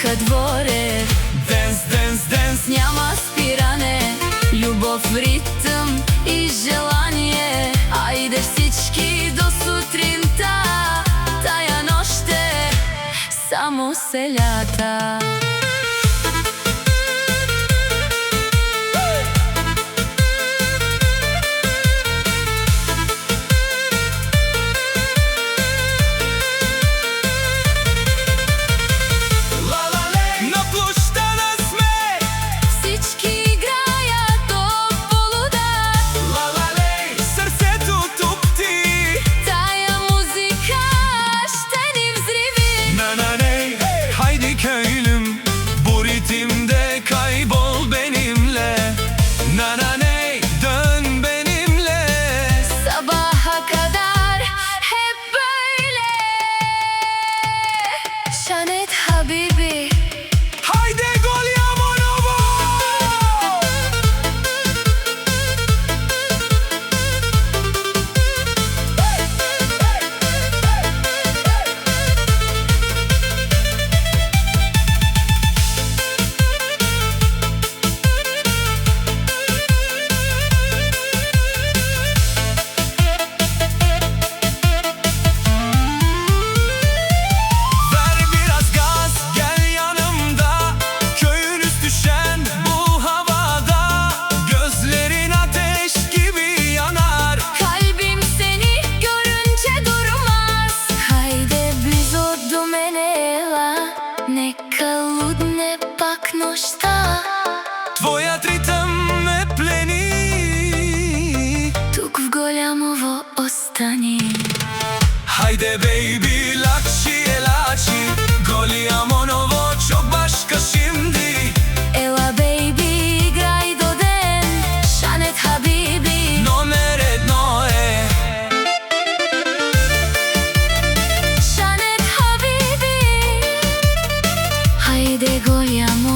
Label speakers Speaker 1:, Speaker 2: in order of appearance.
Speaker 1: духа дворе.
Speaker 2: Денс, денс, денс,
Speaker 1: Няма спиране, любов, ритъм и желание. Айде всички до сутринта, тая нощ е само селята.
Speaker 2: Köylüm, bu ritimde kaybol benimle. Nananey, dön benimle.
Speaker 1: Sabaha kadar hep böyle. Şanet Habibi.
Speaker 2: Haydi Golyamonovo. Твоят ритъм ме плени.
Speaker 1: Тук в Голямово остани.
Speaker 2: Хайде, бейби, лачи, елачи. Голямоново, çok başka şimdi.
Speaker 1: Ела, бейби, играй до ден. Шанет Хабиби.
Speaker 2: Номер едно е.
Speaker 1: Шанет Хабиби. Хайде, Голямово.